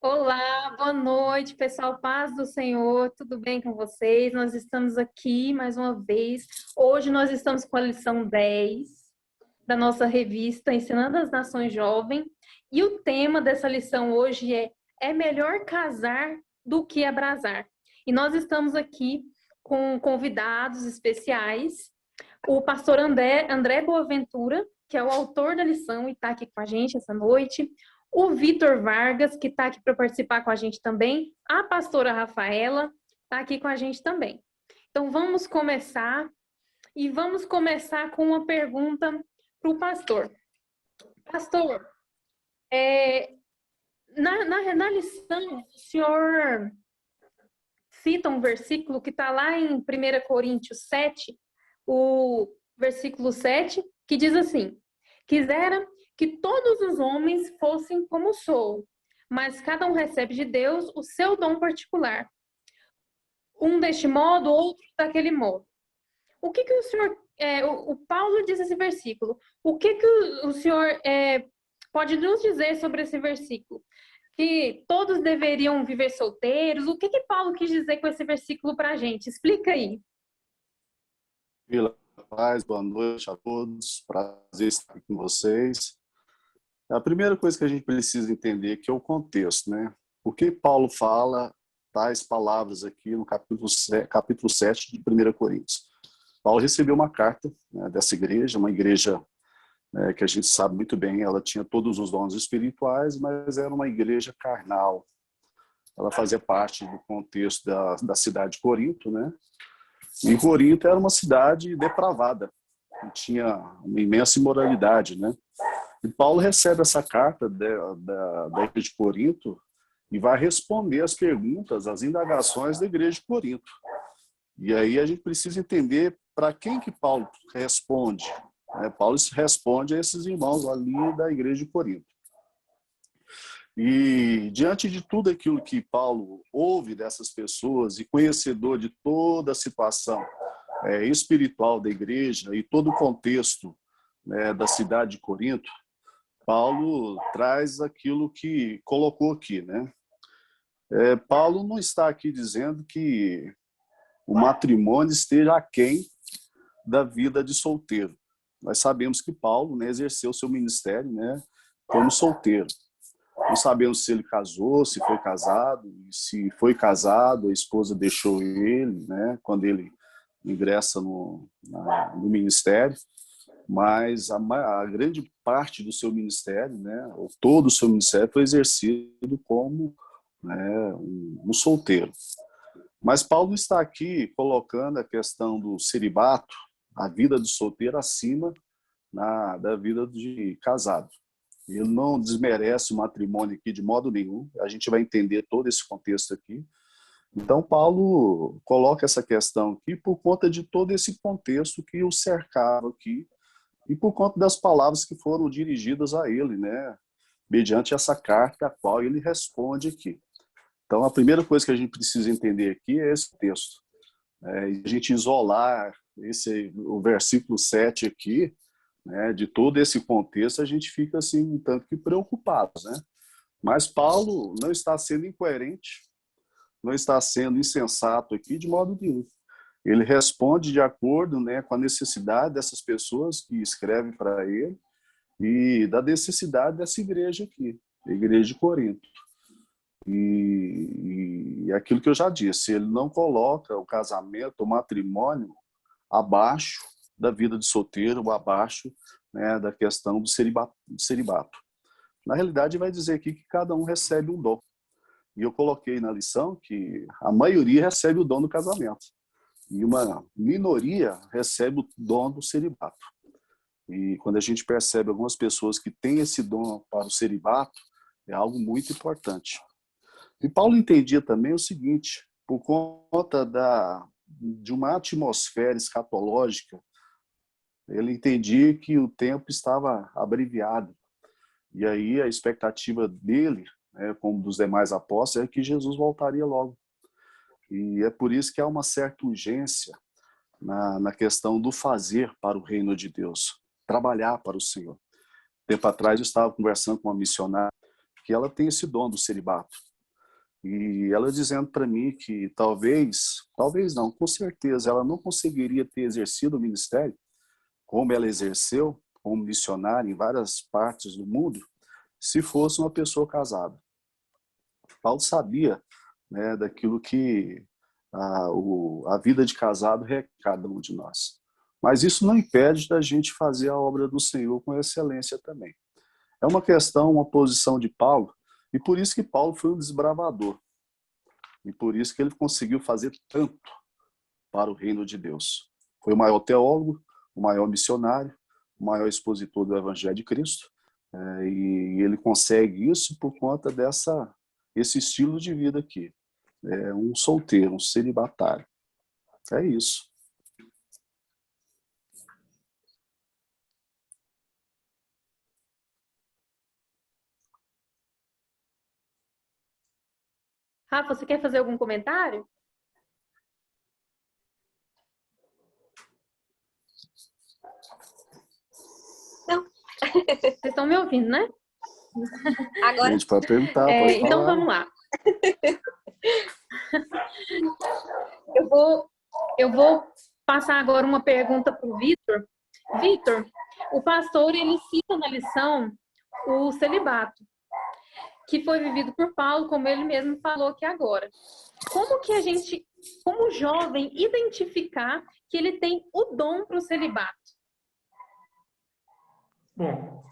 Olá, boa noite, pessoal. Paz do Senhor, tudo bem com vocês? Nós estamos aqui mais uma vez. Hoje nós estamos com a lição 10 da nossa revista Ensinando as Nações Jovem. E o tema dessa lição hoje é melhor casar do que abrasar. E nós estamos aqui com convidados especiais. O pastor André Boaventura, que é o autor da lição e está aqui com a gente essa noite. O Vitor Vargas, que está aqui para participar com a gente também. A pastora Rafaela está aqui com a gente também. Então, vamos começar. E vamos começar com uma pergunta para o pastor. Pastor, na lição, o senhor cita um versículo que está lá em 1 Coríntios 7, o versículo 7, que diz assim: quisera que todos os homens fossem como sou, mas cada um recebe de Deus o seu dom particular. Um deste modo, outro daquele modo. O que o senhor, o Paulo diz esse versículo? O que o senhor pode nos dizer sobre esse versículo? Que todos deveriam viver solteiros? O que Paulo quis dizer com esse versículo para a gente? Explica aí. Vila Paz, boa noite a todos, prazer estar aqui com vocês. A primeira coisa que a gente precisa entender aqui é o contexto, né? Por que Paulo fala tais palavras aqui no capítulo 7 de 1 Coríntios? Paulo recebeu uma carta, né, dessa igreja, uma igreja que a gente sabe muito bem, ela tinha todos os dons espirituais, mas era uma igreja carnal. Ela fazia parte do contexto da cidade de Corinto, né? E Corinto era uma cidade depravada, que tinha uma imensa imoralidade, né? E Paulo recebe essa carta da igreja de Corinto e vai responder as perguntas, as indagações da igreja de Corinto. E aí a gente precisa entender para quem que Paulo responde. Paulo responde a esses irmãos ali da igreja de Corinto. E diante de tudo aquilo que Paulo ouve dessas pessoas e conhecedor de toda a situação espiritual da igreja e todo o contexto, né, da cidade de Corinto, Paulo traz aquilo que colocou aqui, né? Paulo não está aqui dizendo que o matrimônio esteja aquém da vida de solteiro. Nós sabemos que Paulo, né, exerceu seu ministério, né, como solteiro. Não sabemos se ele casou, se foi casado, e se foi casado, a esposa deixou ele, né, quando ele ingressa no ministério. Mas a grande parte do seu ministério, né, ou todo o seu ministério, foi exercido como, né, um solteiro. Mas Paulo está aqui colocando a questão do celibato, a vida de solteiro, acima da vida de casado. Ele não desmerece o matrimônio aqui de modo nenhum, a gente vai entender todo esse contexto aqui. Então, Paulo coloca essa questão aqui por conta de todo esse contexto que o cercava aqui, e por conta das palavras que foram dirigidas a ele, né, mediante essa carta a qual ele responde aqui. Então, a primeira coisa que a gente precisa entender aqui é esse texto. A gente isolar o versículo 7 aqui, né, de todo esse contexto, a gente fica assim um tanto que preocupado, né? Mas Paulo não está sendo incoerente, não está sendo insensato aqui de modo nenhum. Ele responde de acordo, né, com a necessidade dessas pessoas que escrevem para ele e da necessidade dessa igreja aqui, a igreja de Corinto. E aquilo que eu já disse, ele não coloca o casamento, o matrimônio, abaixo da vida de solteiro, ou abaixo, né, da questão do celibato. Na realidade, vai dizer aqui que cada um recebe um dom. E eu coloquei na lição que a maioria recebe o dom do casamento. E uma minoria recebe o dom do celibato. E quando a gente percebe algumas pessoas que têm esse dom para o celibato, é algo muito importante. E Paulo entendia também o seguinte: por conta de uma atmosfera escatológica, ele entendia que o tempo estava abreviado. E aí a expectativa dele, né, como dos demais apóstolos, é que Jesus voltaria logo. E é por isso que há uma certa urgência na questão do fazer para o reino de Deus, trabalhar para o Senhor. Tempo atrás eu estava conversando com uma missionária que ela tem esse dom do celibato. E ela dizendo para mim que talvez não, com certeza, ela não conseguiria ter exercido o ministério como ela exerceu, como missionária em várias partes do mundo, se fosse uma pessoa casada. Paulo sabia, né, daquilo que a vida de casado requer cada um de nós. Mas isso não impede da gente fazer a obra do Senhor com excelência também. É uma questão, uma posição de Paulo, e por isso que Paulo foi um desbravador. E por isso que ele conseguiu fazer tanto para o reino de Deus. Foi o maior teólogo, o maior missionário, o maior expositor do Evangelho de Cristo, e ele consegue isso por conta esse estilo de vida aqui. É um solteiro, um celibatário. É isso. Rafa, você quer fazer algum comentário? Não. Vocês estão me ouvindo, né? Agora... A gente pode perguntar, pode então falar. vamos lá. Eu vou passar agora uma pergunta para o Vitor. Vitor, o pastor, ele cita na lição o celibato, que foi vivido por Paulo, como ele mesmo falou aqui agora. Como que a gente, como jovem, identificar que ele tem o dom para o celibato? Bom,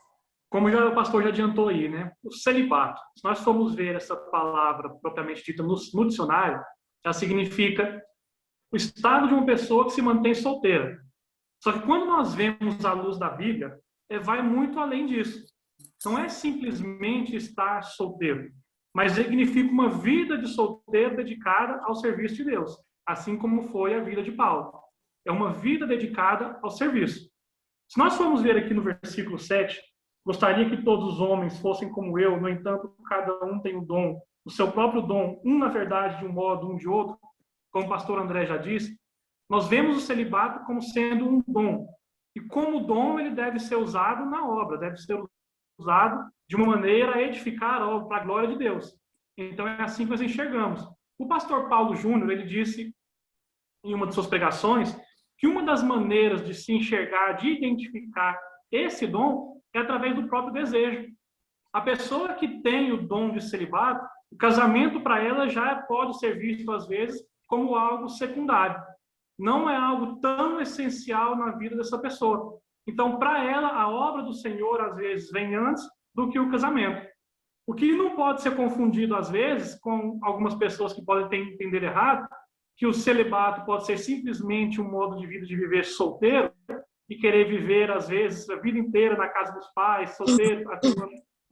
como já o pastor já adiantou aí, né? O celibato, se nós formos ver essa palavra propriamente dita no dicionário, ela significa o estado de uma pessoa que se mantém solteira. Só que quando nós vemos à luz da Bíblia, vai muito além disso. Não é simplesmente estar solteiro, mas significa uma vida de solteiro dedicada ao serviço de Deus, assim como foi a vida de Paulo. É uma vida dedicada ao serviço. Se nós formos ver aqui no versículo 7, gostaria que todos os homens fossem como eu, no entanto, cada um tem o dom, o seu próprio dom, um na verdade de um modo, um de outro, como o pastor André já disse. Nós vemos o celibato como sendo um dom. E como dom, ele deve ser usado na obra, deve ser usado de uma maneira a edificar a obra para a glória de Deus. Então é assim que nós enxergamos. O pastor Paulo Júnior, ele disse em uma de suas pregações que uma das maneiras de se enxergar, de identificar esse dom é através do próprio desejo. A pessoa que tem o dom de celibato, o casamento para ela já pode ser visto às vezes como algo secundário. Não é algo tão essencial na vida dessa pessoa. Então, para ela, a obra do Senhor, às vezes, vem antes do que o casamento. O que não pode ser confundido, às vezes, com algumas pessoas que podem entender errado, que o celibato pode ser simplesmente um modo de vida de viver solteiro e querer viver, às vezes, a vida inteira na casa dos pais, solteiro, que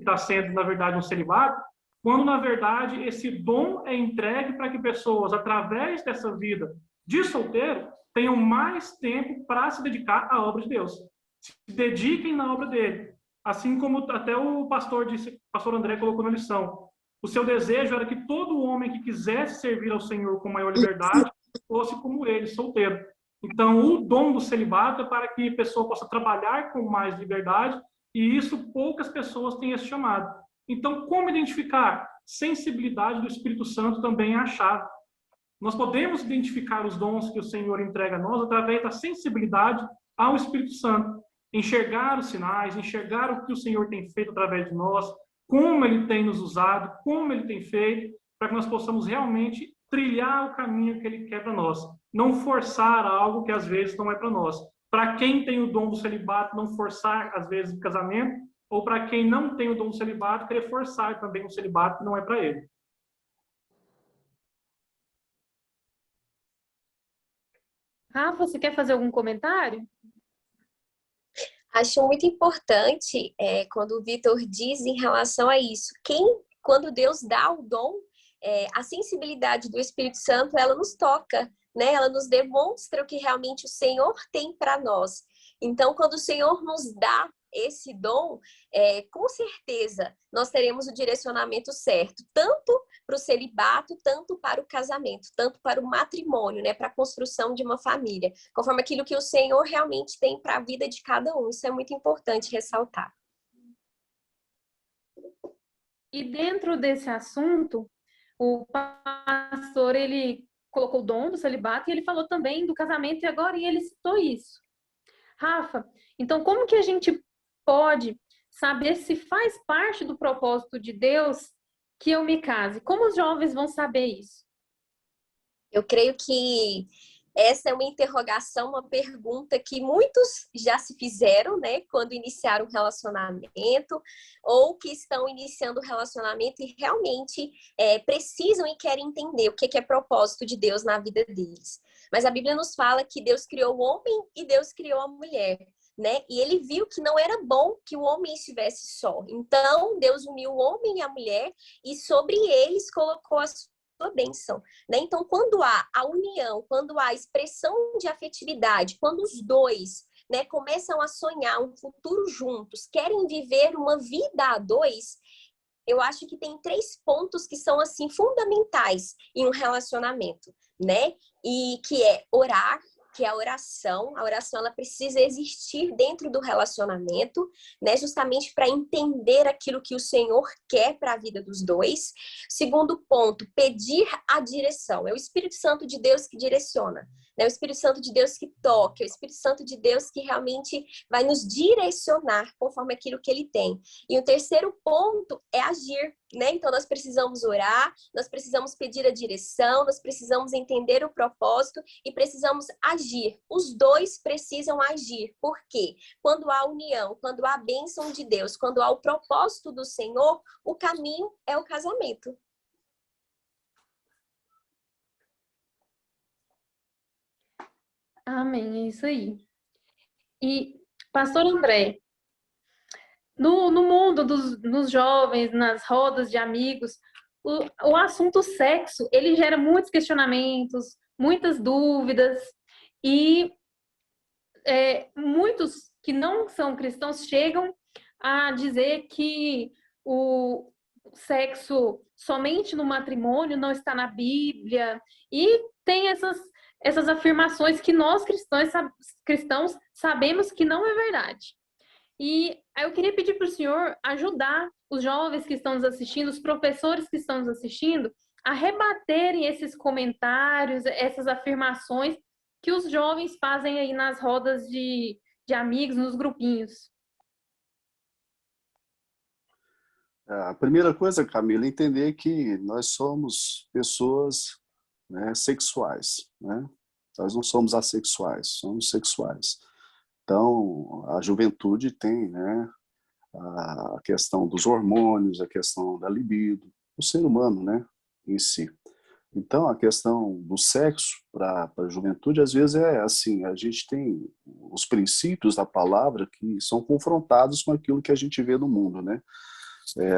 está sendo, na verdade, um celibato, quando, na verdade, esse dom é entregue para que pessoas, através dessa vida de solteiro, tenham mais tempo para se dedicar à obra de Deus. Se dediquem na obra dele. Assim como até o pastor disse, o pastor André colocou na lição. O seu desejo era que todo homem que quisesse servir ao Senhor com maior liberdade fosse como ele, solteiro. Então, o dom do celibato é para que a pessoa possa trabalhar com mais liberdade, e isso poucas pessoas têm esse chamado. Então, como identificar? Sensibilidade do Espírito Santo também é a chave. Nós podemos identificar os dons que o Senhor entrega a nós através da sensibilidade ao Espírito Santo. Enxergar os sinais, enxergar o que o Senhor tem feito através de nós, como Ele tem nos usado, como Ele tem feito, para que nós possamos realmente trilhar o caminho que Ele quer para nós. Não forçar algo que às vezes não é para nós. Para quem tem o dom do celibato, não forçar às vezes o casamento, ou para quem não tem o dom do celibato, querer forçar também o celibato que não é para ele. Rafa, você quer fazer algum comentário? Acho muito importante quando o Vitor diz em relação a isso. Quando Deus dá o dom, a sensibilidade do Espírito Santo, ela nos toca, né? Ela nos demonstra o que realmente o Senhor tem para nós. Então, quando o Senhor nos dá esse dom, com certeza nós teremos o direcionamento certo, tanto para o celibato, tanto para o casamento, tanto para o matrimônio, né, para a construção de uma família, conforme aquilo que o Senhor realmente tem para a vida de cada um. Isso é muito importante ressaltar. E dentro desse assunto, O pastor, ele colocou o dom do celibato e ele falou também do casamento, e agora ele citou isso. Rafa, então como que a gente pode saber se faz parte do propósito de Deus que eu me case? Como os jovens vão saber isso? Eu creio que essa é uma interrogação, uma pergunta que muitos já se fizeram, né, quando iniciaram um relacionamento, ou que estão iniciando um relacionamento e realmente precisam e querem entender o que é propósito de Deus na vida deles. Mas a Bíblia nos fala que Deus criou o homem e Deus criou a mulher, né? E ele viu que não era bom que o homem estivesse só. Então, Deus uniu o homem e a mulher e sobre eles colocou a sua bênção, né? Então, quando há a união, quando há a expressão de afetividade, quando os dois, né, começam a sonhar um futuro juntos, querem viver uma vida a dois, eu acho que tem 3 pontos que são assim fundamentais em um relacionamento, né? E que é orar, que é a oração ela precisa existir dentro do relacionamento, né? Justamente para entender aquilo que o Senhor quer para a vida dos dois. Segundo ponto, pedir a direção. É o Espírito Santo de Deus que direciona, né? O Espírito Santo de Deus que toca, é o Espírito Santo de Deus que realmente vai nos direcionar conforme aquilo que ele tem. E o terceiro ponto é agir, né? Então, nós precisamos orar, nós precisamos pedir a direção, nós precisamos entender o propósito e precisamos agir. Os dois precisam agir. Por quê? Quando há união, quando há a bênção de Deus, quando há o propósito do Senhor, o caminho é o casamento. Amém, é isso aí. E, pastor André, no mundo nos jovens, nas rodas de amigos, o assunto sexo, ele gera muitos questionamentos, muitas dúvidas, e muitos que não são cristãos chegam a dizer que o sexo somente no matrimônio não está na Bíblia, e tem essas afirmações que nós cristãos sabemos que não é verdade. E aí eu queria pedir para o senhor ajudar os jovens que estão nos assistindo, os professores que estão nos assistindo, a rebaterem esses comentários, essas afirmações que os jovens fazem aí nas rodas de amigos, nos grupinhos. A primeira coisa, Camila, é entender que nós somos pessoas, né, sexuais, né? Nós não somos assexuais, somos sexuais. Então, a juventude tem, né, a questão dos hormônios, a questão da libido, o ser humano, né, em si. Então, a questão do sexo para a juventude, às vezes é assim, a gente tem os princípios da palavra que são confrontados com aquilo que a gente vê no mundo, né?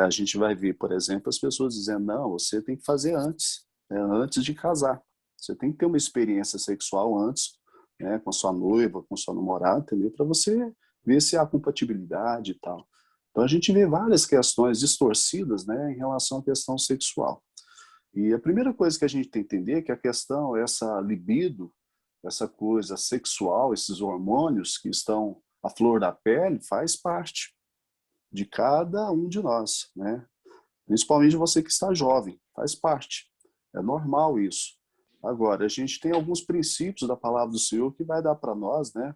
A gente vai ver, por exemplo, as pessoas dizendo, não, você tem que fazer antes, antes de casar. Você tem que ter uma experiência sexual antes, né, com sua noiva, com sua namorada, entendeu? Para você ver se há compatibilidade e tal. Então, a gente vê várias questões distorcidas, né, em relação à questão sexual. E a primeira coisa que a gente tem que entender é que a questão, essa libido, essa coisa sexual, esses hormônios que estão à flor da pele, faz parte de cada um de nós, né? Principalmente você que está jovem, faz parte. É normal isso. Agora, a gente tem alguns princípios da palavra do Senhor que vai dar para nós, né?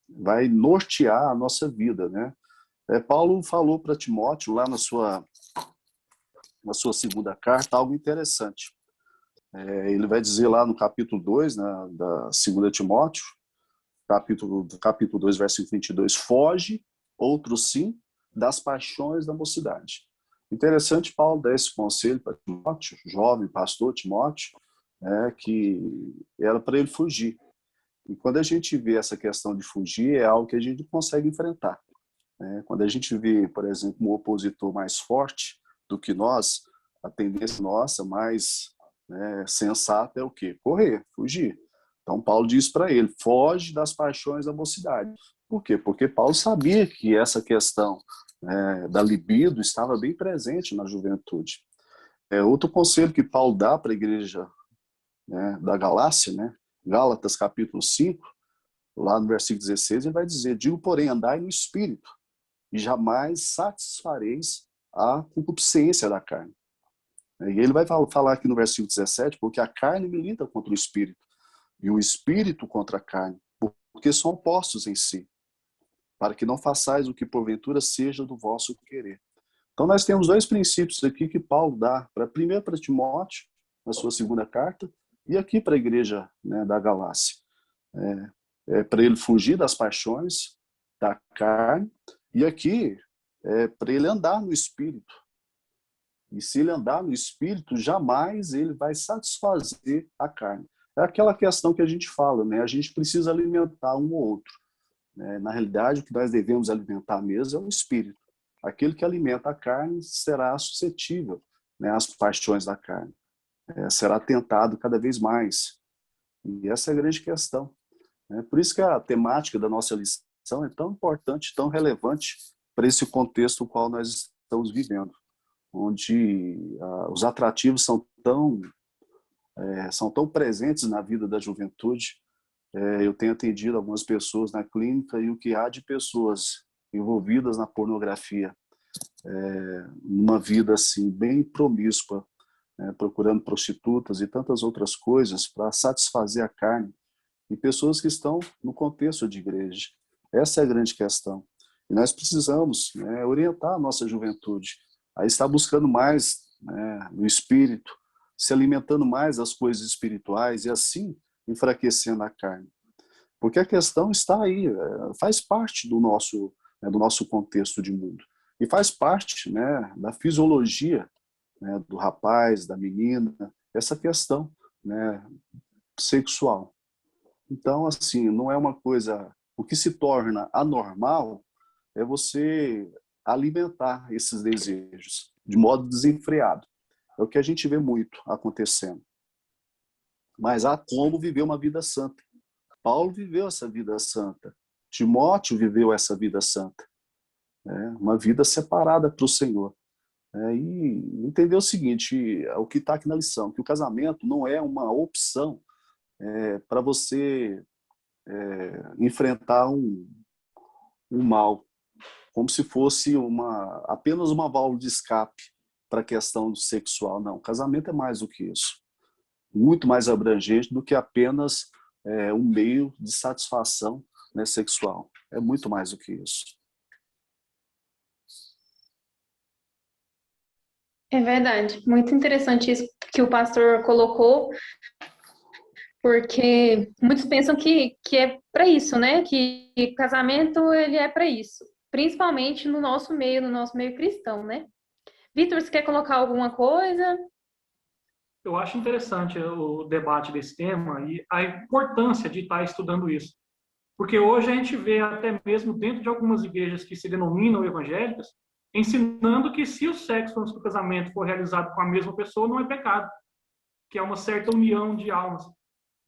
Vai nortear a nossa vida, né? Paulo falou para Timóteo, lá na sua segunda carta, algo interessante. Ele vai dizer lá no capítulo 2, né, da 2 Timóteo, capítulo 2, versículo 22, foge, outro sim, das paixões da mocidade. Interessante, Paulo dá esse conselho para Timóteo, jovem pastor Timóteo, que era para ele fugir. E quando a gente vê essa questão de fugir, é algo que a gente consegue enfrentar. Quando a gente vê, por exemplo, um opositor mais forte do que nós, a tendência nossa mais, né, sensata é o quê? Correr, fugir. Então Paulo diz para ele, foge das paixões da mocidade. Por quê? Porque Paulo sabia que essa questão, né, da libido estava bem presente na juventude. Outro conselho que Paulo dá para a igreja, né, da Galácia, né, Gálatas capítulo 5, lá no versículo 16, ele vai dizer, digo, porém, andai no espírito, e jamais satisfareis a concupiscência da carne. E ele vai falar aqui no versículo 17, porque a carne milita contra o espírito, e o espírito contra a carne, porque são opostos em si, para que não façais o que porventura seja do vosso querer. Então nós temos dois princípios aqui que Paulo dá, primeiro para Timóteo, na sua segunda carta, e aqui para a igreja, né, da Galácia. Para ele fugir das paixões da carne, e aqui para ele andar no espírito. E se ele andar no espírito, jamais ele vai satisfazer a carne. É aquela questão que a gente fala, né? A gente precisa alimentar um ou outro. Na realidade, o que nós devemos alimentar mesmo é o espírito. Aquele que alimenta a carne será suscetível, né, às paixões da carne. Será tentado cada vez mais. E essa é a grande questão. Por isso que a temática da nossa lição é tão importante, tão relevante para esse contexto no qual nós estamos vivendo, onde os atrativos são tão presentes na vida da juventude. Eu tenho atendido algumas pessoas na clínica e o que há de pessoas envolvidas na pornografia, numa vida assim bem promíscua, procurando prostitutas e tantas outras coisas para satisfazer a carne, e pessoas que estão no contexto de igreja. Essa é a grande questão. E nós precisamos, né, orientar a nossa juventude a estar buscando mais, né, no espírito, se alimentando mais das coisas espirituais e assim enfraquecendo a carne. Porque a questão está aí, faz parte do nosso contexto de mundo. E faz parte, né, da fisiologia, né, do rapaz, da menina, essa questão, né, sexual. Então, assim, não é uma coisa... O que se torna anormal é você alimentar esses desejos de modo desenfreado. É o que a gente vê muito acontecendo. Mas há como viver uma vida santa. Paulo viveu essa vida santa. Timóteo viveu essa vida santa. Uma vida separada para o Senhor. E entender o seguinte, o que está aqui na lição, que o casamento não é uma opção para você enfrentar um mal, como se fosse apenas uma válvula de escape para a questão sexual. Não, o casamento é mais do que isso. Muito mais abrangente do que apenas um meio de satisfação, né, sexual. É muito mais do que isso. É verdade. Muito interessante isso que o pastor colocou, porque muitos pensam que é para isso, né? Que casamento ele é para isso, principalmente no nosso meio cristão, né? Vitor, você quer colocar alguma coisa? Eu acho interessante o debate desse tema e a importância de estar estudando isso. Porque hoje a gente vê até mesmo dentro de algumas igrejas que se denominam evangélicas, ensinando que se o sexo antes do casamento for realizado com a mesma pessoa, não é pecado, que é uma certa união de almas.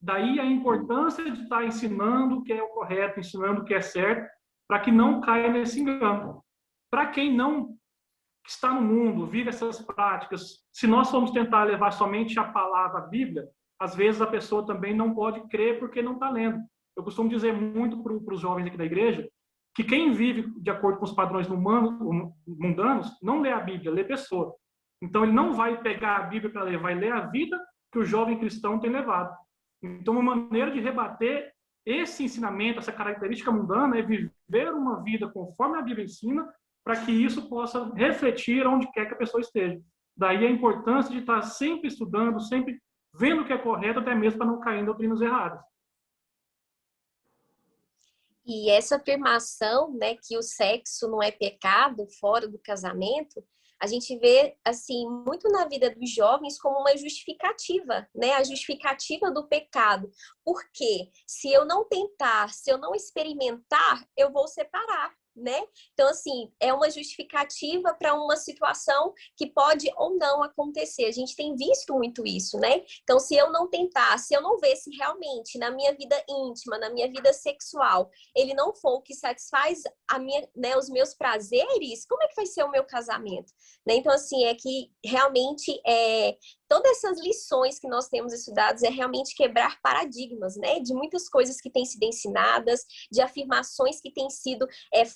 Daí a importância de estar ensinando o que é o correto, ensinando o que é certo, para que não caia nesse engano. Para quem não está no mundo, vive essas práticas, se nós formos tentar levar somente a palavra, a Bíblia, às vezes a pessoa também não pode crer porque não está lendo. Eu costumo dizer muito para os jovens aqui da igreja que quem vive de acordo com os padrões mundanos não lê a Bíblia, lê pessoa. Então ele não vai pegar a Bíblia para ler, vai ler a vida que o jovem cristão tem levado. Então uma maneira de rebater esse ensinamento, essa característica mundana, é viver uma vida conforme a Bíblia ensina, para que isso possa refletir onde quer que a pessoa esteja. Daí a importância de estar sempre estudando, sempre vendo o que é correto, até mesmo para não cair em doutrinas erradas. E essa afirmação, né, que o sexo não é pecado fora do casamento, a gente vê, assim, muito na vida dos jovens como uma justificativa, né? A justificativa do pecado. Porque se eu não tentar, se eu não experimentar, eu vou separar, né? Então, assim, é uma justificativa para uma situação que pode ou não acontecer. A gente tem visto muito isso, né? Então, se eu não tentar, se eu não ver se realmente na minha vida íntima, na minha vida sexual, ele não for o que satisfaz a minha, né, os meus prazeres, como é que vai ser o meu casamento? Né? Então, assim, é que realmente todas essas lições que nós temos estudadas é realmente quebrar paradigmas, né? De muitas coisas que têm sido ensinadas, de afirmações que têm sido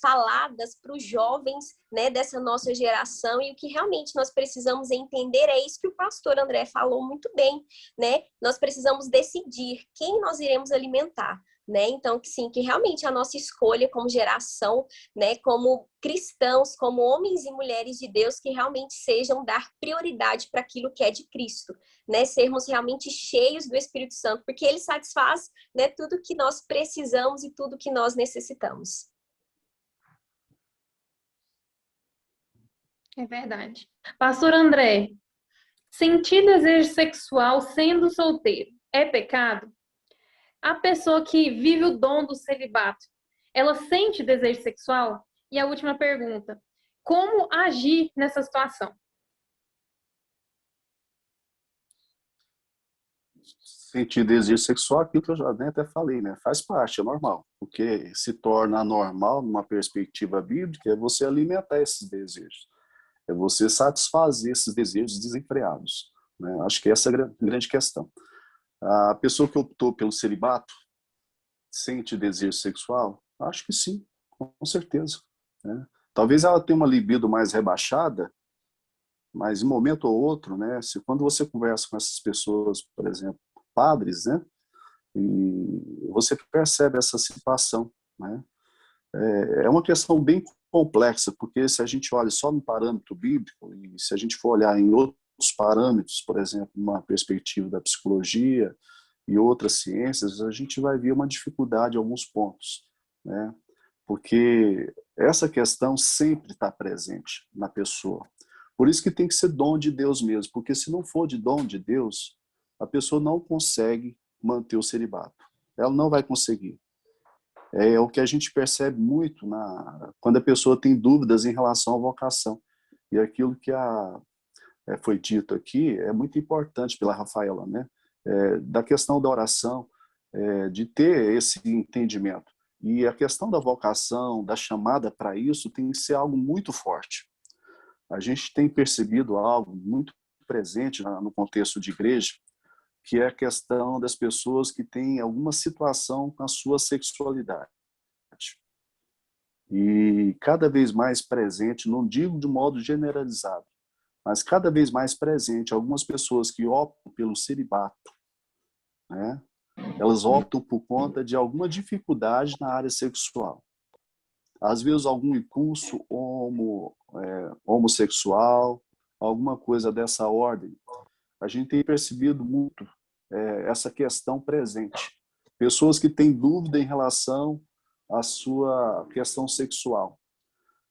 faladas para os jovens, né, dessa nossa geração, e o que realmente nós precisamos entender é isso que o pastor André falou muito bem, né? Nós precisamos decidir quem nós iremos alimentar. Né? Então, que sim, que realmente a nossa escolha como geração, né, como cristãos, como homens e mulheres de Deus, que realmente sejam dar prioridade para aquilo que é de Cristo, né? Sermos realmente cheios do Espírito Santo, porque ele satisfaz, né, tudo que nós precisamos e tudo que nós necessitamos. É verdade. Pastor André, sentir desejo sexual sendo solteiro é pecado? A pessoa que vive o dom do celibato, ela sente desejo sexual? E a última pergunta, como agir nessa situação? Sentir desejo sexual, aquilo que eu já até falei, né? Faz parte, é normal. O que se torna normal, numa perspectiva bíblica, é você alimentar esses desejos. É você satisfazer esses desejos desenfreados, né? Acho que essa é a grande questão. A pessoa que optou pelo celibato sente desejo sexual? Acho que sim, com certeza, né? Talvez ela tenha uma libido mais rebaixada, mas em um momento ou outro, né? Quando você conversa com essas pessoas, por exemplo, padres, né? E você percebe essa situação, né? É uma questão bem complexa, porque se a gente olha só no parâmetro bíblico, e se a gente for olhar em outros parâmetros, por exemplo, uma perspectiva da psicologia e outras ciências, a gente vai ver uma dificuldade em alguns pontos, né? Porque essa questão sempre está presente na pessoa. Por isso que tem que ser dom de Deus mesmo, porque se não for de dom de Deus, a pessoa não consegue manter o celibato. Ela não vai conseguir. É o que a gente percebe muito quando a pessoa tem dúvidas em relação à vocação. E aquilo que foi dito aqui é muito importante pela Rafaela, né? Da questão da oração, de ter esse entendimento. E a questão da vocação, da chamada para isso, tem que ser algo muito forte. A gente tem percebido algo muito presente no contexto de igreja, que é a questão das pessoas que têm alguma situação com a sua sexualidade. E cada vez mais presente, não digo de modo generalizado, mas cada vez mais presente, algumas pessoas que optam pelo celibato, né? Elas optam por conta de alguma dificuldade na área sexual. Às vezes algum impulso homossexual, alguma coisa dessa ordem. A gente tem percebido muito essa questão presente. Pessoas que têm dúvida em relação à sua questão sexual.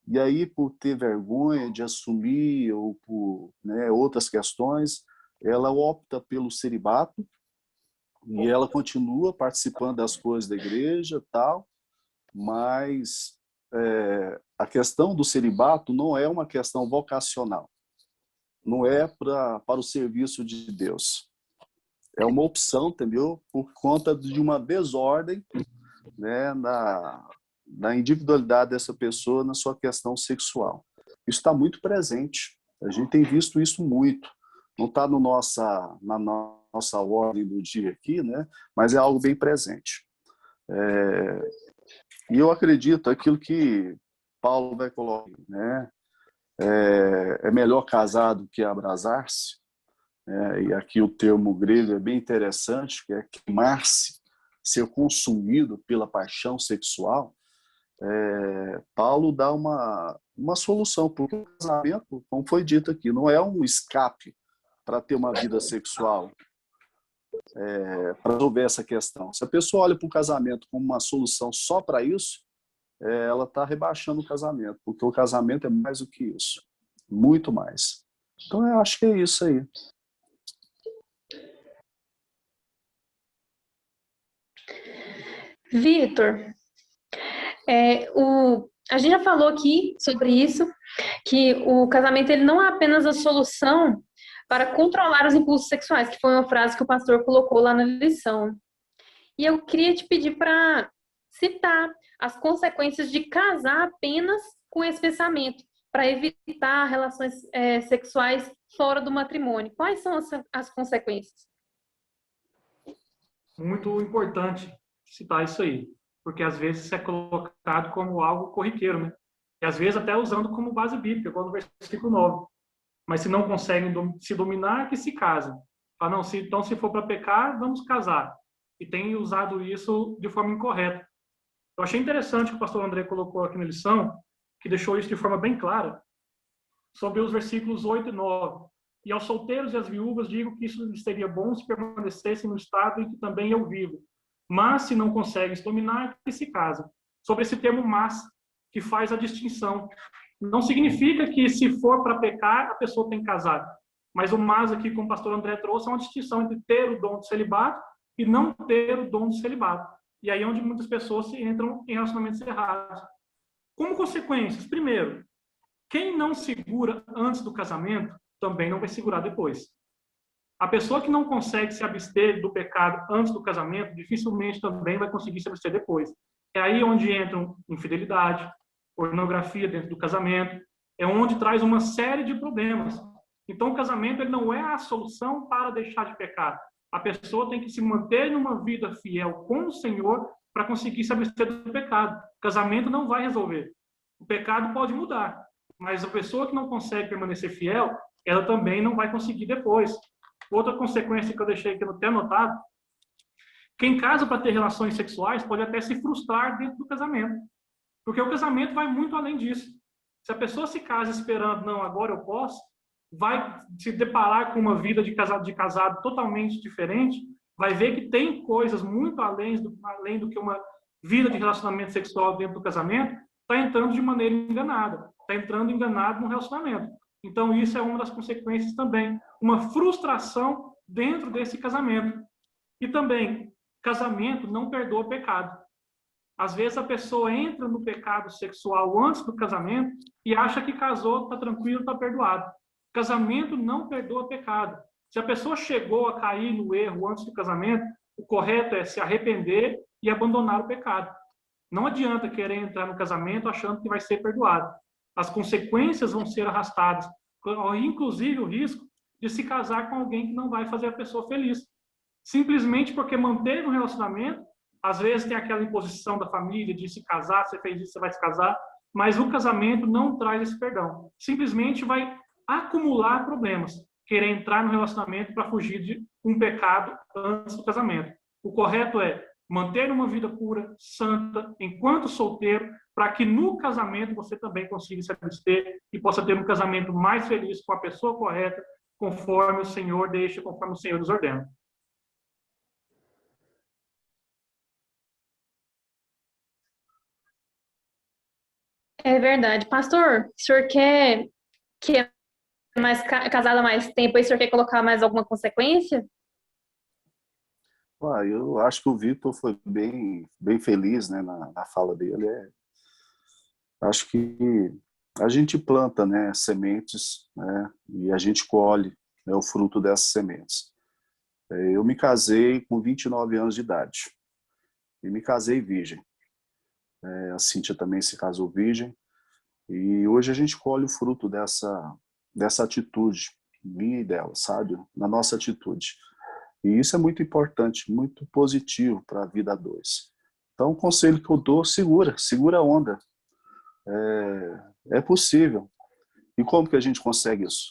E aí, por ter vergonha de assumir ou por, né, outras questões, ela opta pelo celibato e ela continua participando das coisas da igreja, tal, mas a questão do celibato não é uma questão vocacional, não é para o serviço de Deus. É uma opção, entendeu? Por conta de uma desordem, né, na individualidade dessa pessoa na sua questão sexual. Isso está muito presente. A gente tem visto isso muito. Não está na nossa ordem do dia aqui, né? Mas é algo bem presente. E eu acredito aquilo que Paulo vai colocar, né? É melhor casar do que abrasar-se. E aqui o termo grego é bem interessante, que é queimar-se, ser consumido pela paixão sexual. Paulo dá uma solução, porque o casamento, como foi dito aqui, não é um escape para ter uma vida sexual, para resolver essa questão. Se a pessoa olha para o casamento como uma solução só para isso, ela está rebaixando o casamento, porque o casamento é mais do que isso, muito mais. Então, eu acho que é isso aí. Vitor, a gente já falou aqui sobre isso, que o casamento ele não é apenas a solução para controlar os impulsos sexuais, que foi uma frase que o pastor colocou lá na lição. E eu queria te pedir para citar as consequências de casar apenas com esse pensamento, para evitar relações sexuais fora do matrimônio. Quais são as consequências? Muito importante citar isso aí. porque às vezes isso é colocado como algo corriqueiro, né? E às vezes até usando como base bíblica, igual no versículo 9. Mas se não conseguem se dominar, que se casem. Fala, não, então se for para pecar, vamos casar. E tem usado isso de forma incorreta. Eu achei interessante que o pastor André colocou aqui na lição, que deixou isso de forma bem clara, sobre os versículos 8 e 9. E aos solteiros e às viúvas digo que isso lhes seria bom se permanecessem no estado em que também eu vivo. Mas, se não conseguem se dominar, que se casem. Sobre esse termo mas, que faz a distinção. Não significa que se for para pecar, a pessoa tem que casar. Mas o mas aqui, como o pastor André trouxe, é uma distinção entre ter o dom do celibato e não ter o dom do celibato. E aí é onde muitas pessoas se entram em relacionamentos errados. Como consequências, primeiro, quem não segura antes do casamento, também não vai segurar depois. A pessoa que não consegue se abster do pecado antes do casamento, dificilmente também vai conseguir se abster depois. É aí onde entram infidelidade, pornografia dentro do casamento, é onde traz uma série de problemas. Então, o casamento ele não é a solução para deixar de pecar. A pessoa tem que se manter numa vida fiel com o Senhor para conseguir se abster do pecado. O casamento não vai resolver. O pecado pode mudar, mas a pessoa que não consegue permanecer fiel, ela também não vai conseguir depois. Outra consequência que eu deixei aqui até anotado, quem casa para ter relações sexuais pode até se frustrar dentro do casamento, porque o casamento vai muito além disso. Se a pessoa se casa esperando, não, agora eu posso, vai se deparar com uma vida de casado totalmente diferente, vai ver que tem coisas muito além do que uma vida de relacionamento sexual dentro do casamento, está entrando de maneira enganada, está entrando enganado no relacionamento. Então, isso é uma das consequências também, uma frustração dentro desse casamento. E também, casamento não perdoa pecado. Às vezes a pessoa entra no pecado sexual antes do casamento e acha que casou, está tranquilo, está perdoado. Casamento não perdoa pecado. Se a pessoa chegou a cair no erro antes do casamento, o correto é se arrepender e abandonar o pecado. Não adianta querer entrar no casamento achando que vai ser perdoado. As consequências vão ser arrastadas, inclusive o risco de se casar com alguém que não vai fazer a pessoa feliz. Simplesmente porque manteve um relacionamento, às vezes tem aquela imposição da família de se casar, você fez isso, você vai se casar, mas o casamento não traz esse perdão. Simplesmente vai acumular problemas, querer entrar no relacionamento para fugir de um pecado antes do casamento. O correto é manter uma vida pura, santa, enquanto solteiro, para que no casamento você também consiga se abster e possa ter um casamento mais feliz com a pessoa correta, conforme o Senhor deixa, conforme o Senhor nos ordena. É verdade. Pastor, o senhor que é mais casado há mais tempo, aí o senhor quer colocar mais alguma consequência? Eu acho que o Vitor foi bem feliz, né, na fala dele. Acho que a gente planta, né, sementes, né, e a gente colhe, né, o fruto dessas sementes. Eu me casei com 29 anos de idade e me casei virgem. A Cíntia também se casou virgem e hoje a gente colhe o fruto dessa atitude minha e dela, sabe? Na nossa atitude. E isso é muito importante, muito positivo para a vida a dois. Então, o conselho que eu dou, segura a onda. É possível. E como que a gente consegue isso?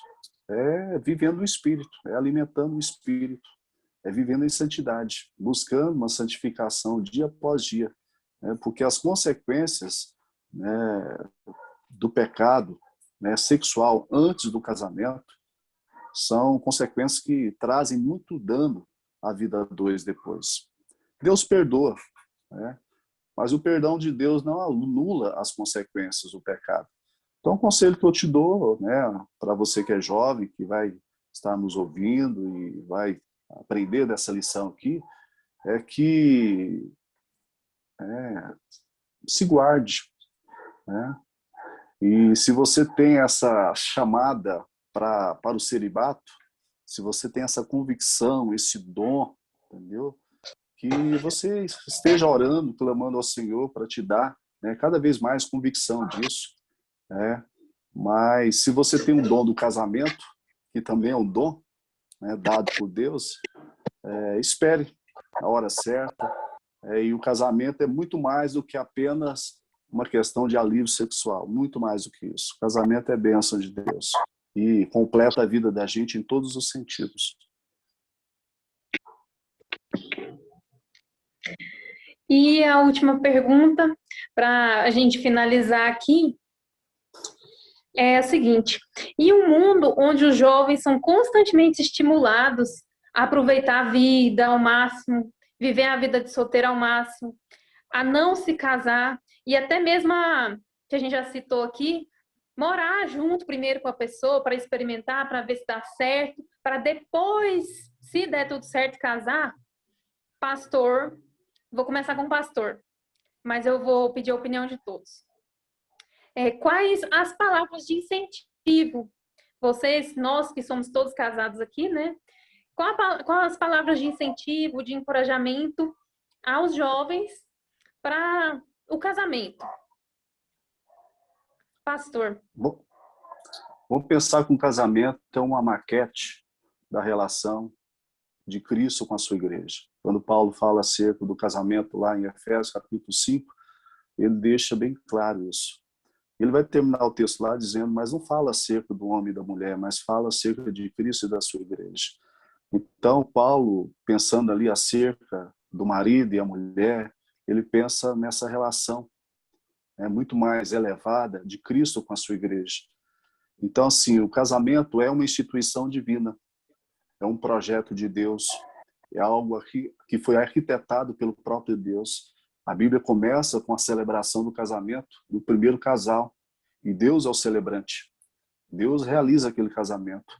É vivendo o Espírito, é alimentando o Espírito, é vivendo em santidade, buscando uma santificação dia após dia. Né? Porque as consequências, né, do pecado, né, sexual antes do casamento são consequências que trazem muito dano à vida a dois depois. Deus perdoa, né? Mas o perdão de Deus não anula as consequências do pecado. Então, o conselho que eu te dou, né, para você que é jovem, que vai estar nos ouvindo e vai aprender dessa lição aqui, é que se guarde, né? E se você tem essa chamada para o celibato, se você tem essa convicção, esse dom, entendeu? Que você esteja orando, clamando ao Senhor para te dar, né, cada vez mais convicção disso. Né? Mas se você tem um dom do casamento, que também é um dom, né, dado por Deus, espere a hora certa, E o casamento é muito mais do que apenas uma questão de alívio sexual, muito mais do que isso. O casamento é bênção de Deus e completa a vida da gente em todos os sentidos. E a última pergunta, para a gente finalizar aqui, é a seguinte: em um mundo onde os jovens são constantemente estimulados a aproveitar a vida ao máximo, viver a vida de solteiro ao máximo, a não se casar e até mesmo que a gente já citou aqui, morar junto primeiro com a pessoa para experimentar, para ver se dá certo, para depois, se der tudo certo, casar. Pastor, vou começar com o pastor, mas eu vou pedir a opinião de todos. Quais as palavras de incentivo? Vocês, nós que somos todos casados aqui, né? Qual as palavras de incentivo, de encorajamento aos jovens para o casamento? Pastor. Vamos pensar que um casamento é uma maquete da relação de Cristo com a sua igreja. Quando Paulo fala acerca do casamento lá em Efésios, capítulo 5, ele deixa bem claro isso. Ele vai terminar o texto lá dizendo, mas não fala acerca do homem e da mulher, mas fala acerca de Cristo e da sua igreja. Então, Paulo, pensando ali acerca do marido e a mulher, ele pensa nessa relação muito mais elevada de Cristo com a sua igreja. Então, assim, o casamento é uma instituição divina, é um projeto de Deus, é algo que foi arquitetado pelo próprio Deus. A Bíblia começa com a celebração do casamento do primeiro casal, e Deus é o celebrante. Deus realiza aquele casamento.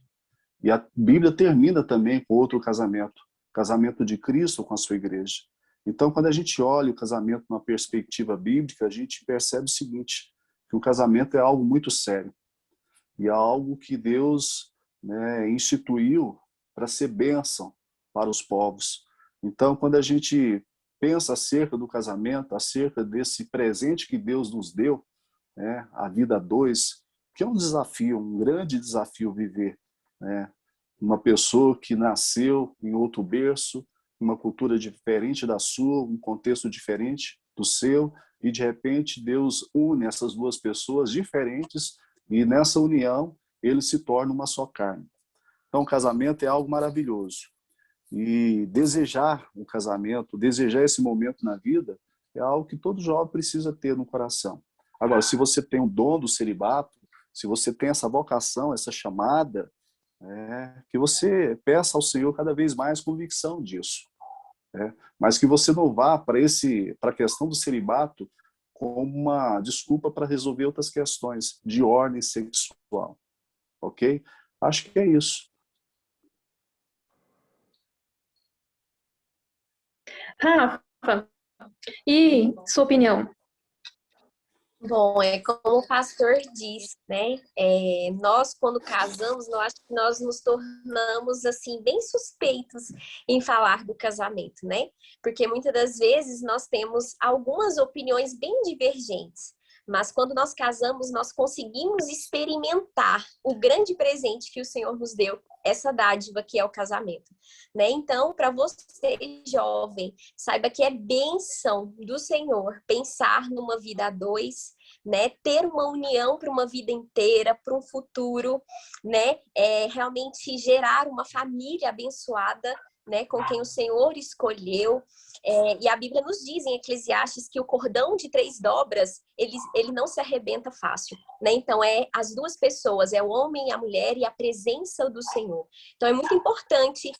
E a Bíblia termina também com outro casamento, o casamento de Cristo com a sua igreja. Então, quando a gente olha o casamento numa perspectiva bíblica, a gente percebe o seguinte, que o casamento é algo muito sério, e é algo que Deus, instituiu para ser bênção para os povos. Então, quando a gente pensa acerca do casamento, acerca desse presente que Deus nos deu, a vida a dois, que é um desafio, um grande desafio viver, uma pessoa que nasceu em outro berço, uma cultura diferente da sua, um contexto diferente do seu, e de repente Deus une essas duas pessoas diferentes e nessa união eles se tornam uma só carne. Então o casamento é algo maravilhoso. E desejar o casamento, desejar esse momento na vida, é algo que todo jovem precisa ter no coração. Agora, se você tem o dom do celibato, se você tem essa vocação, essa chamada, que você peça ao Senhor cada vez mais convicção disso. Mas que você não vá para a questão do celibato como uma desculpa para resolver outras questões de ordem sexual. Ok? Acho que é isso. Rafa, e sua opinião? Bom, como o pastor disse, né? Nós, quando casamos, eu acho que nós nos tornamos, assim, bem suspeitos em falar do casamento, né? Porque muitas das vezes nós temos algumas opiniões bem divergentes. Mas quando nós casamos, nós conseguimos experimentar o grande presente que o Senhor nos deu, essa dádiva que é o casamento, né? Então, para você, jovem, saiba que é bênção do Senhor pensar numa vida a dois, né? Ter uma união para uma vida inteira, para um futuro, né? Realmente gerar uma família abençoada, né, com quem o Senhor escolheu. E a Bíblia nos diz em Eclesiastes que o cordão de 3 dobras, ele não se arrebenta fácil, né? Então, as duas pessoas, o homem e a mulher e a presença do Senhor. Então, é muito importante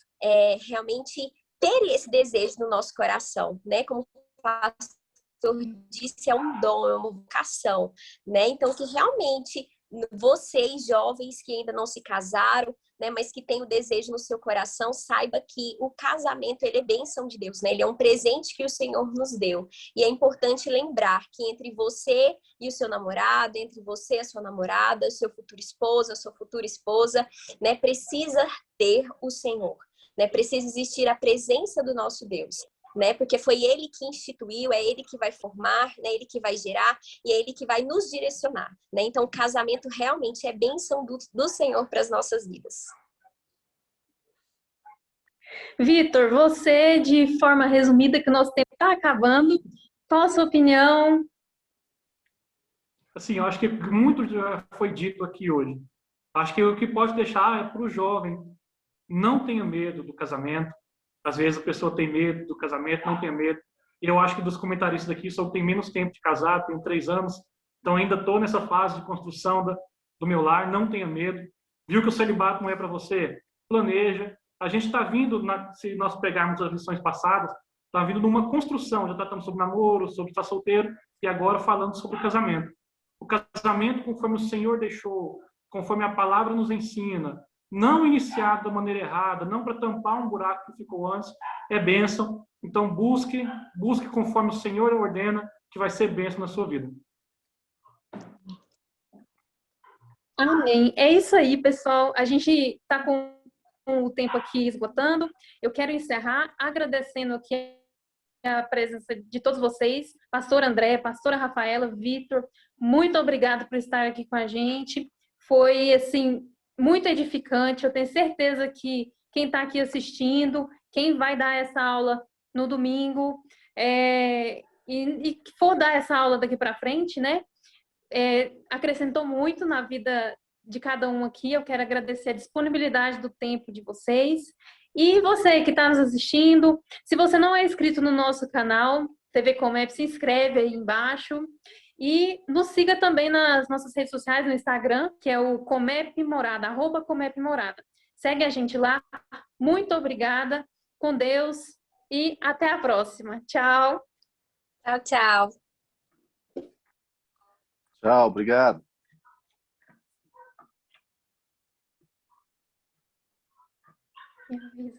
realmente ter esse desejo no nosso coração, né? Como o pastor disse, é um dom, é uma vocação, né? Então, que realmente vocês, jovens que ainda não se casaram, né, mas que tem o desejo no seu coração, saiba que o casamento, ele é bênção de Deus, né? Ele é um presente que o Senhor nos deu. E é importante lembrar que entre você e o seu namorado, entre você e a sua namorada, o seu futuro esposo, a sua futura esposa, né, precisa ter o Senhor, né? Precisa existir a presença do nosso Deus, né? Porque foi Ele que instituiu, é Ele que vai formar, né? Ele que vai gerar e é Ele que vai nos direcionar, né? Então, o casamento realmente é bênção do Senhor para as nossas vidas. Vitor, você, de forma resumida, que o nosso tempo está acabando, qual a sua opinião? Assim, eu acho que muito já foi dito aqui hoje. Acho que o que pode deixar é para o jovem, não tenha medo do casamento. Às vezes a pessoa tem medo do casamento, não tenha medo. E eu acho que dos comentaristas aqui só tem menos tempo de casar, tenho 3 anos, então ainda estou nessa fase de construção do meu lar, não tenha medo. Viu que o celibato não é para você? Planeja. A gente está vindo, se nós pegarmos as lições passadas, está vindo numa construção, já está falando sobre namoro, sobre estar solteiro, e agora falando sobre o casamento. O casamento, conforme o Senhor deixou, conforme a palavra nos ensina, não iniciado da maneira errada, não para tampar um buraco que ficou antes, é bênção. Então busque conforme o Senhor ordena, que vai ser bênção na sua vida. Amém. É isso aí, pessoal. A gente está com o tempo aqui esgotando. Eu quero encerrar agradecendo aqui a presença de todos vocês, pastor André, pastora Rafaela, Vitor, muito obrigado por estar aqui com a gente. Foi, assim, muito edificante. Eu tenho certeza que quem está aqui assistindo, quem vai dar essa aula no domingo, e que for dar essa aula daqui para frente, né? Acrescentou muito na vida de cada um aqui. Eu quero agradecer a disponibilidade do tempo de vocês. E você que está nos assistindo, se você não é inscrito no nosso canal, TV Comep, se inscreve aí embaixo. E nos siga também nas nossas redes sociais, no Instagram, que é o Comep Morada, @ComepMorada. Segue a gente lá. Muito obrigada. Com Deus. E até a próxima. Tchau. Tchau, tchau. Tchau, obrigado. Me avisa.